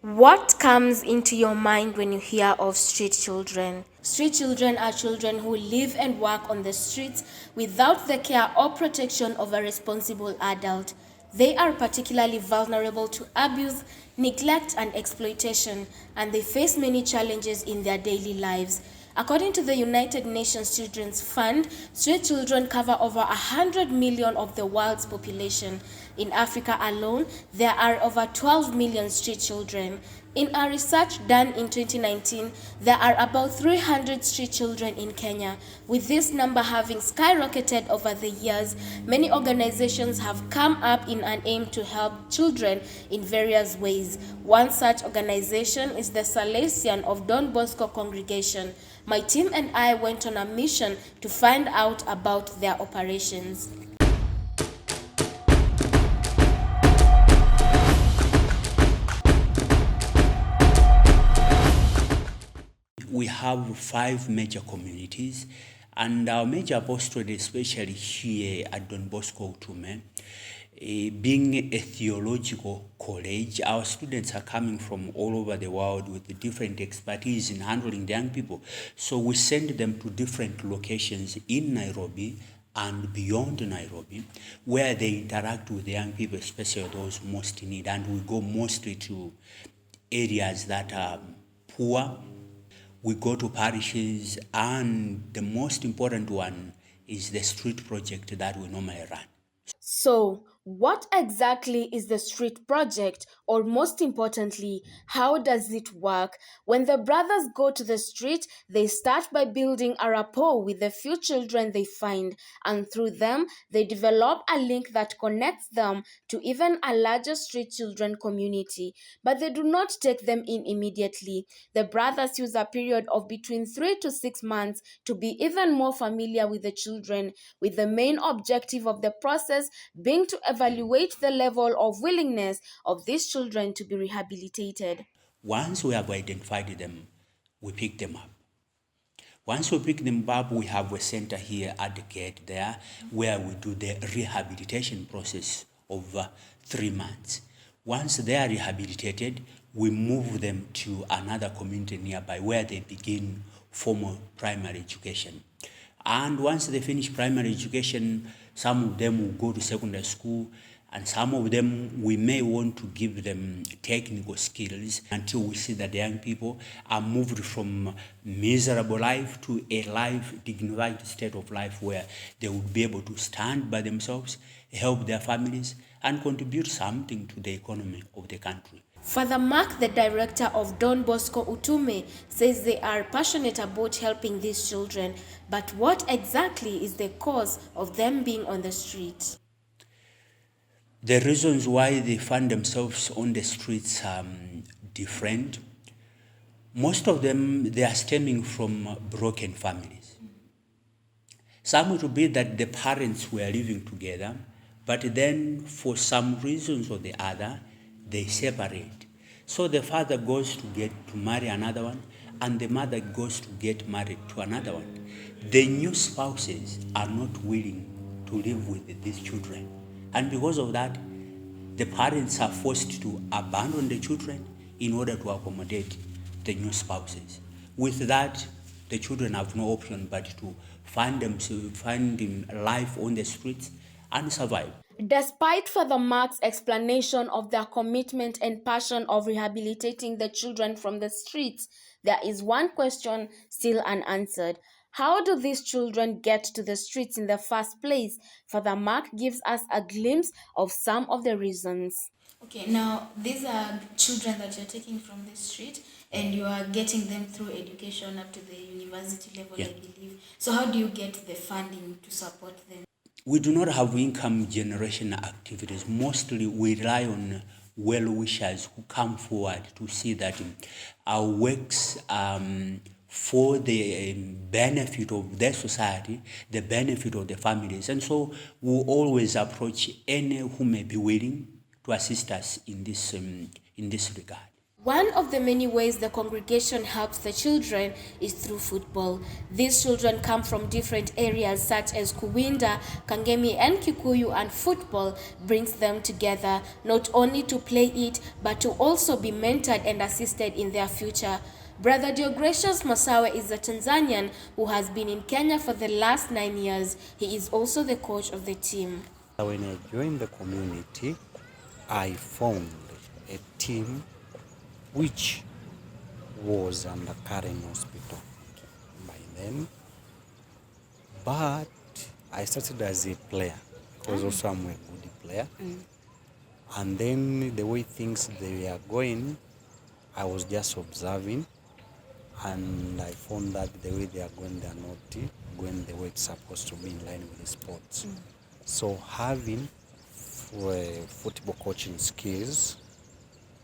What comes into your mind when you hear of street children? Street children are children who live and work on the streets without the care or protection of a responsible adult. They are particularly vulnerable to abuse, neglect, and exploitation, and they face many challenges in their daily lives. According to the United Nations Children's Fund, street children cover over 100 million of the world's population. In Africa alone, there are over 12 million street children. In a research done in 2019, there are about 300 street children in Kenya. With this number having skyrocketed over the years, many organizations have come up in an aim to help children in various ways. One such organization is the Salesian of Don Bosco Congregation. My team and I went on a mission to find out about their operations. We have 5 major communities, and our major apostolate, especially here at Don Bosco Utume, being a theological college, our students are coming from all over the world with different expertise in handling the young people. So we send them to different locations in Nairobi and beyond Nairobi, where they interact with the young people, especially those most in need. And we go mostly to areas that are poor. We go to parishes, and the most important one is the street project that we normally run. So, what exactly is the street project, or most importantly, how does it work? When the brothers go to the street, they start by building a rapport with the few children they find, and through them, they develop a link that connects them to even a larger street children community. But they do not take them in immediately. The brothers use a period of between 3 to 6 months to be even more familiar with the children, with the main objective of the process being to evaluate the level of willingness of these children to be rehabilitated. Once we have identified them, we pick them up. Once we pick them up, we have a center here at the gate there where we do the rehabilitation process of 3 months. Once they are rehabilitated, we move them to another community nearby where they begin formal primary education. And once they finish primary education, some of them will go to secondary school, and some of them we may want to give them technical skills until we see that the young people are moved from miserable life to a life, dignified state of life where they would be able to stand by themselves, help their families, and contribute something to the economy of the country. Father Mark, the director of Don Bosco Utume, says they are passionate about helping these children, but what exactly is the cause of them being on the street? The reasons why they find themselves on the streets are different. Most of them, they are stemming from broken families. Some it will be that the parents were living together, but then for some reasons or the other, they separate. So the father goes to marry another one, and the mother goes to get married to another one. The new spouses are not willing to live with these children. And because of that, the parents are forced to abandon the children in order to accommodate the new spouses. With that, the children have no option but to find life on the streets and survive. Despite Father Mark's explanation of their commitment and passion of rehabilitating the children from the streets, there is one question still unanswered. How do these children get to the streets in the first place? Father Mark gives us a glimpse of some of the reasons. Okay, now these are children that you're taking from the street and you are getting them through education up to the university level, Yeah. I believe. So how do you get the funding to support them? We do not have income generation activities. Mostly we rely on well-wishers who come forward to see that our works for the benefit of their society, the benefit of the families. And so we always approach any who may be willing to assist us in this regard. One of the many ways the congregation helps the children is through football. These children come from different areas such as Kuwinda, Kangemi and Kikuyu, and football brings them together not only to play it but to also be mentored and assisted in their future. Brother Deogratius Masawe is a Tanzanian who has been in Kenya for the last 9 years. He is also the coach of the team. When I joined the community, I found a team which was under Karen Hospital by then, but I started as a player because also I'm a good player. And then the way things they were going, I was just observing, and I found that the way they are going, they are not going the way it's supposed to be in line with the sports. So having football coaching skills,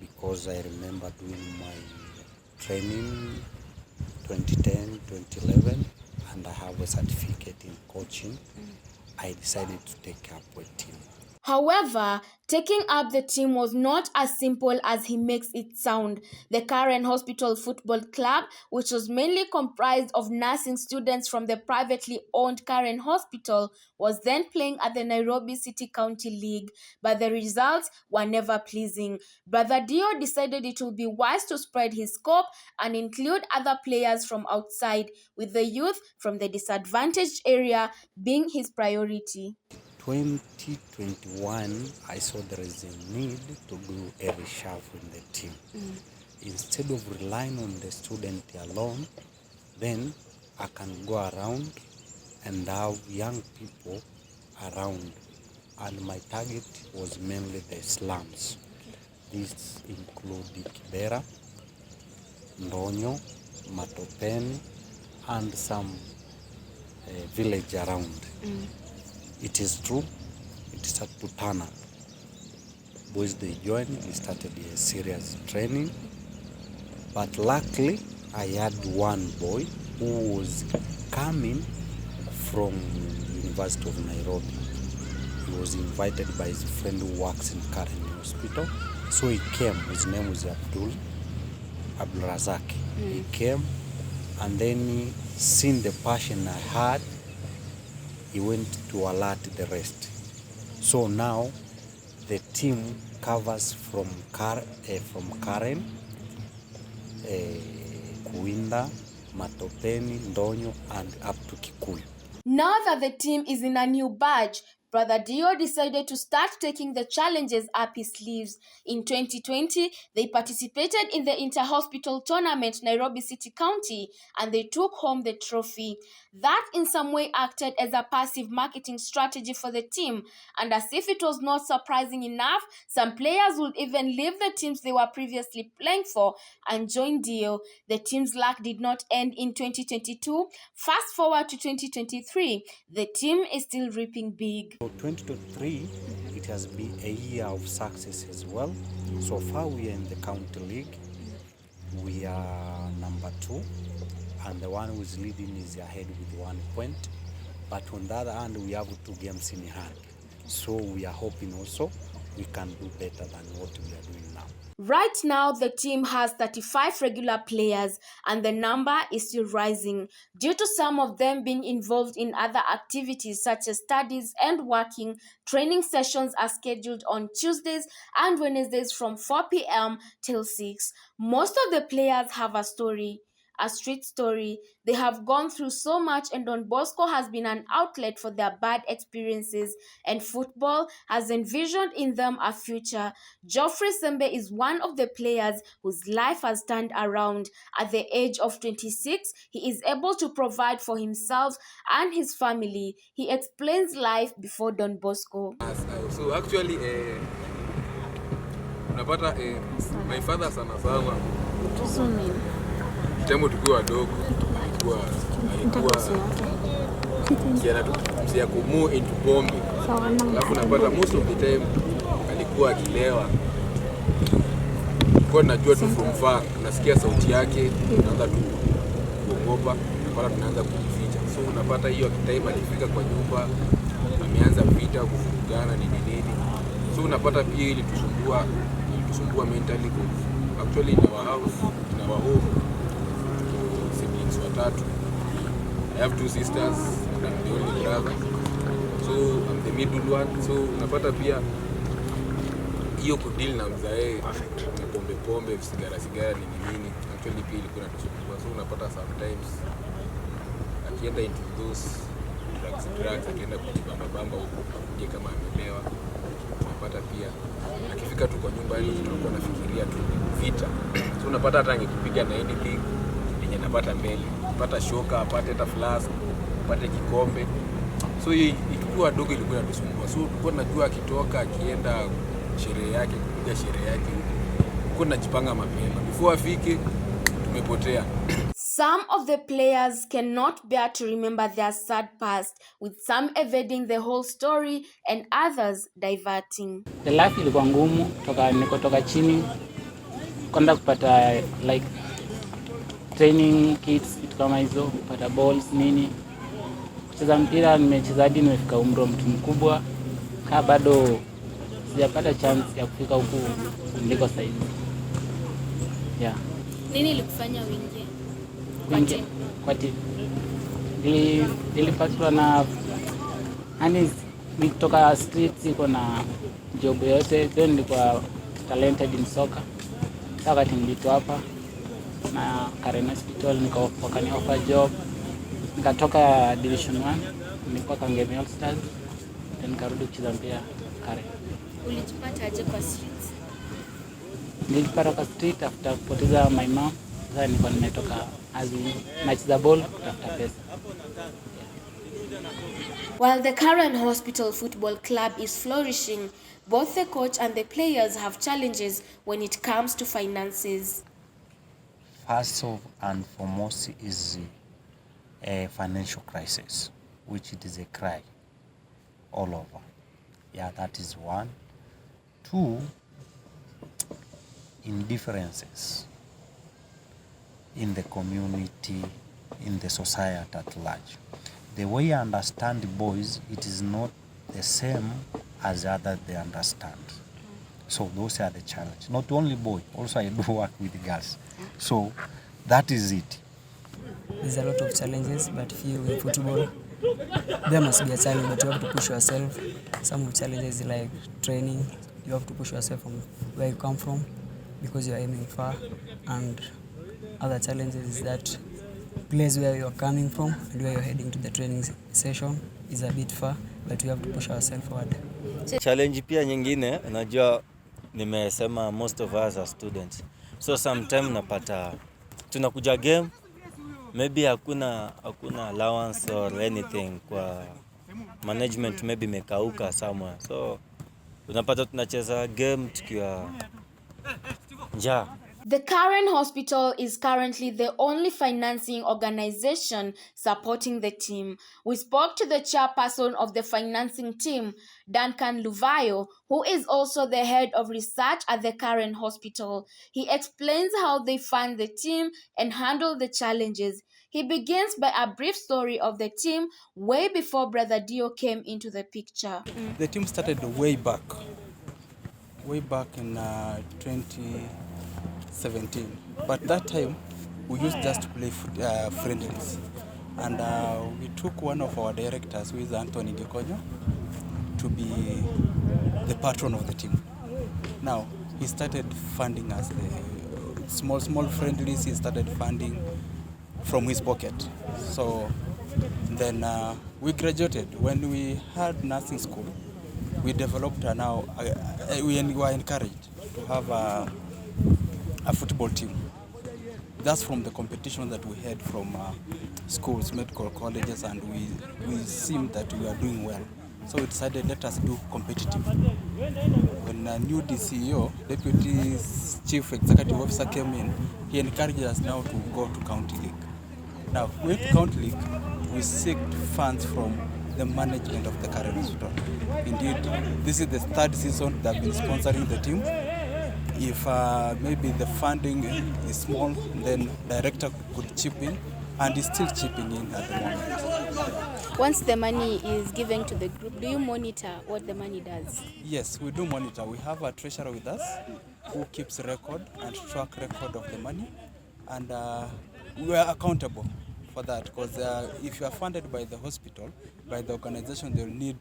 because I remember doing my training 2010, 2011, and I have a certificate in coaching, I decided to take up a team. However, taking up the team was not as simple as he makes it sound. The Karen Hospital Football Club, which was mainly comprised of nursing students from the privately owned Karen Hospital, was then playing at the Nairobi City County League, but the results were never pleasing. Brother Dio decided it would be wise to spread his scope and include other players from outside, with the youth from the disadvantaged area being his priority. 2021, I saw there is a need to do a reshuffle in the team. Instead of relying on the student alone, then I can go around and have young people around. And my target was mainly the slums. These include Kibera, Ndonyo, Matopeni, and some village around. It is true, it started to turn up. Boys, they joined, we started a serious training. But luckily, I had one boy who was coming from University of Nairobi. He was invited by his friend who works in Karen Hospital. So he came, his name was Abdul Razak. He came, and then he seen the passion I had, he went to alert the rest. So now the team covers from Karen, Kuwinda, Matopeni, Ndonyo, and up to Kikuyu. Now that the team is in a new badge, Brother Dio decided to start taking the challenges up his sleeves. In 2020, they participated in the inter-hospital tournament Nairobi City County, and they took home the trophy. That in some way acted as a passive marketing strategy for the team, and as if it was not surprising enough, some players would even leave the teams they were previously playing for and join Dio. The team's luck did not end in 2022. Fast forward to 2023, the team is still reaping big. So 2023, it has been a year of success as well. So far we are in the county league. We are number 2, and the one who is leading is ahead with 1 point. But on the other hand, we have 2 games in hand. So we are hoping also we can do better than what we are doing now. Right now, the team has 35 regular players, and the number is still rising due to some of them being involved in other activities such as studies and working. Training sessions are scheduled on Tuesdays and Wednesdays from 4 p.m. till 6. Most of the players have a street story. They have gone through so much, and Don Bosco has been an outlet for their bad experiences, and football has envisioned in them a future. Geoffrey Sembe is one of the players whose life has turned around. At the age of 26, he is able to provide for himself and his family. He explains life before Don Bosco. So actually, my father sana Temo tukiwa wadogo alikuwa msia kumu into pombe. Alafu napata most of the time alikuwa akilewa. Kwa najua tu from far, nasikia sauti yake, naanza tu kuogopa, napata tunaanza kujificha. So unapata hiyo time alifika kwa nyumba, ameanza vita kuvurugana nini. So unapata pia ili tusumbua mentally. actually in our house, in our home, siblings watatu. I have 2 sisters and I'm the only brother. So I'm the middle one. So unapata pia hiyo kudeal na mzae pombe sigara nini actually pia ilikuwa inatusumbua. So unapata sometimes akienda into those drugs akienda kujibamba huko je kama amelewa, unapata pia akifika tu kwa nyumba ile tunakuwa nafikiria tu vita. So unapata hata angekupiga na anything yenye napata mbele, pata shoka, apate hata flask, apate kikombe. So hii ikikuwa dogo ilikuwa inatusumbua. So tulikuwa tunajua akitoka akienda sherehe yake, kupiga sherehe yake, tulikuwa tunajipanga mapema before afike tumepotea. Some of the players cannot bear to remember their sad past, with some evading the whole story and others diverting. The life ilikuwa ngumu, nikotoka chini kwenda kupata like training kits, kitu kama hizo, kupata balls nini. Kucheza mpira nimecheza hadi nimefika umri mtu mkubwa, kama bado sijapata chance ya kufika huku niliko sasa hivi. Yeah. Nini ilikufanya uingie Kwa timu? Nilipatwa na nilitoka street, siko na job yote, ndio nilikuwa talented in soccer. Sasa wakati nilitoka hapa na Karen Hospital wakani offer job, nikatoka Division 1 nilikuwa Kangemi All Stars, then nikarudi kucheza mpira Karen. Ulijipata aje kwa streets? Nilipata kwa street after kupoteza my mom. Sasa nilikuwa nimetoka nacheza ball kutafuta pesa. While the Karen Hospital Football Club is flourishing, both the coach and the players have challenges when it comes to finances. First and foremost is a financial crisis, which it is a cry all over. Yeah, that is one. 2, indifferences in the community, in the society at large. The way I understand boys, it is not the same as others they understand. So those are the challenge. Not only boy, also I do work with girls. So that is it. There's a lot of challenges, but here in football, there must be a challenge, but you have to push yourself. Some of the challenges like training, you have to push yourself from where you come from because you are aiming far, and other challenges is that place where you are coming from and where you're heading to the training session is a bit far, but we have to push ourselves forward. Challenge pia nyingine, unajua nimesema most of us are students. So sometimes napata tunakuja game, maybe hakuna allowance or anything kwa management, maybe mekauka somewhere. So unapata tunacheza game tukiwa njaa. The Karen Hospital is currently the only financing organization supporting the team. We spoke to the chairperson of the financing team, Duncan Luvayo, who is also the head of research at the Karen Hospital. He explains how they fund the team and handle the challenges. He begins by a brief story of the team way before Brother Dio came into the picture. The team started way back in 2017, but that time we used just to play friendlies, and we took one of our directors, who is Anthony Gikonyo, to be the patron of the team. Now he started funding us the small friendlies. He started funding from his pocket. So then we graduated. When we had nursing school, we developed we were encouraged to have a football team. That's from the competition that we had from schools, medical colleges, and we seemed that we were doing well. So we decided, let us do competitive. When a new DCEO, Deputy Chief Executive Officer, came in, he encouraged us now to go to County League. Now, with County League, we seeked funds from the management of the Karen Hospital. Indeed, this is the 3rd season they've been sponsoring the team. If maybe the funding is small, then director could chip in, and is still chipping in at the moment. Once the money is given to the group, do you monitor what the money does? Yes, we do monitor. We have a treasurer with us, who keeps record and track record of the money, and we are accountable for that, because if you are funded by the hospital, by the organization, they'll need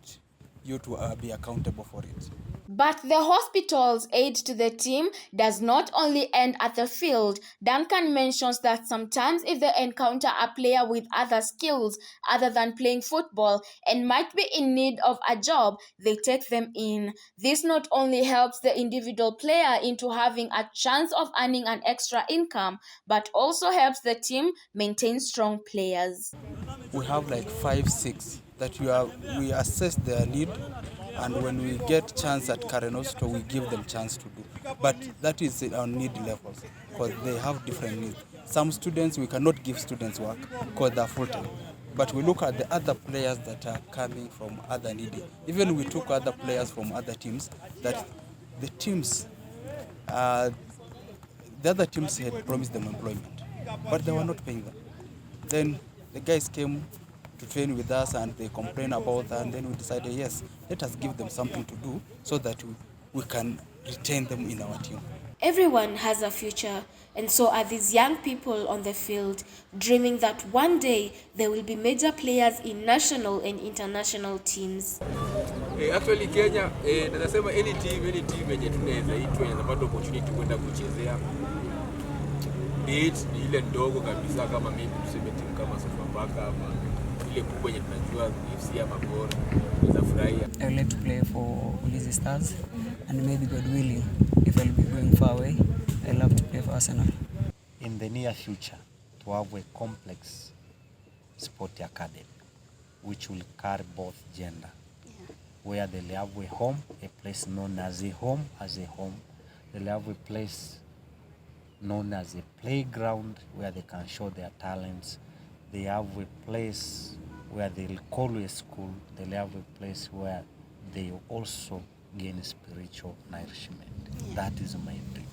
you to be accountable for it. But the hospital's aid to the team does not only end at the field. Duncan mentions that sometimes if they encounter a player with other skills other than playing football and might be in need of a job, they take them in. This not only helps the individual player into having a chance of earning an extra income, but also helps the team maintain strong players. We have like 5, 6 that we assess their need, and when we get chance at Karenosto, we give them chance to do. But that is on need levels, because they have different needs. Some students, we cannot give students work because they're full-time. But we look at the other players that are coming from other needy. Even we took other players from other teams that the teams, the other teams had promised them employment, but they were not paying them. Then the guys came to train with us and they complained about that, and then we decided, yes, let us give them something to do so that we can retain them in our team. Everyone has a future, and so are these young people on the field, dreaming that one day they will be major players in national and international teams. Actually Kenya, nasema any team yenye tunaweza itwa inapata opportunity kwenda kuchezea. Ni ile ndogo kabisa, kama mimi tuseme timu kama Sofapaka ama ile kubwa yenye tunajua FC ama Gor, tunafurahia. I would like to play for Ulinzi Stars, and maybe God willing, if I'll be going far away, I love to play for Arsenal. In the near future, to have a complex sport academy which will carry both gender, where they'll have a home, a place known as a home, they'll have a place known as a playground where they can show their talents. They have a place where they'll call a school. They'll have a place where they also gain spiritual nourishment. That is my dream.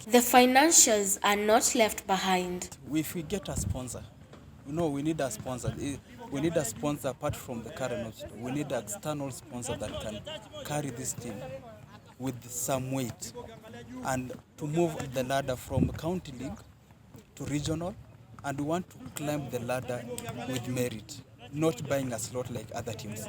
The financials are not left behind. If we get a sponsor, we need a sponsor. We need a sponsor apart from the current hospital. We need an external sponsor that can carry this team with some weight and to move the ladder from county league to regional, and we want to climb the ladder with merit, not buying a slot like other teams.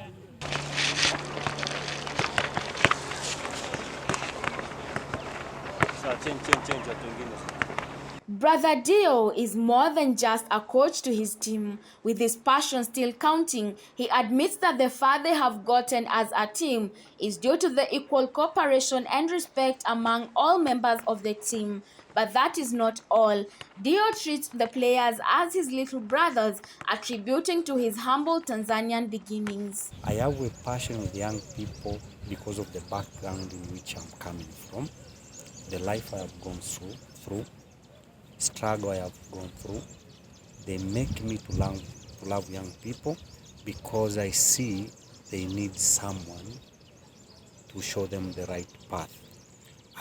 Brother Dio is more than just a coach to his team. With his passion still counting, he admits that the far they have gotten as a team is due to the equal cooperation and respect among all members of the team. But that is not all. Dio treats the players as his little brothers, attributing to his humble Tanzanian beginnings. I have a passion with young people because of the background in which I'm coming from, the life I have gone through, struggle I have gone through. They make me to love young people because I see they need someone to show them the right path.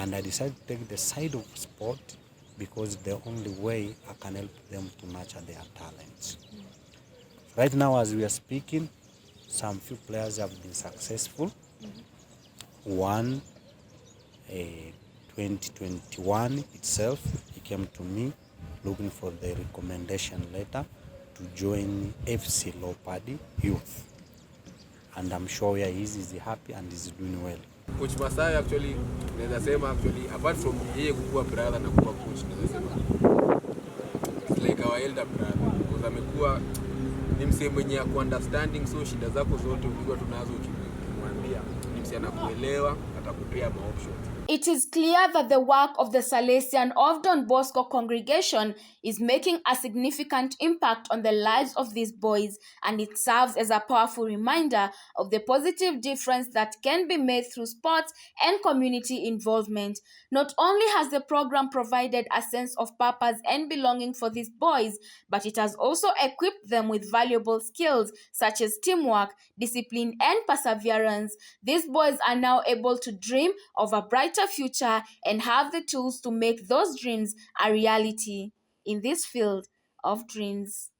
And I decided to take the side of sport because the only way I can help them to nurture their talents. Right now, as we are speaking, some few players have been successful. One, 2021 itself, he came to me looking for the recommendation letter to join FC Leopards Youth. And I'm sure he is happy and is doing well. Coach Masai actually, naweza sema actually, apart from yeye kukuwa brother na kuwa coach, naweza sema it's like our elder brother, because amekuwa ni msee mwenye ya understanding, so shida zako zote ukiwa tunazo ukimwambia ni msee anakuelewa, atakupea ma options. It is clear that the work of the Salesian of Don Bosco congregation is making a significant impact on the lives of these boys, and it serves as a powerful reminder of the positive difference that can be made through sports and community involvement. Not only has the program provided a sense of purpose and belonging for these boys, but it has also equipped them with valuable skills such as teamwork, discipline, and perseverance. These boys are now able to dream of a brighter future and have the tools to make those dreams a reality in this field of dreams.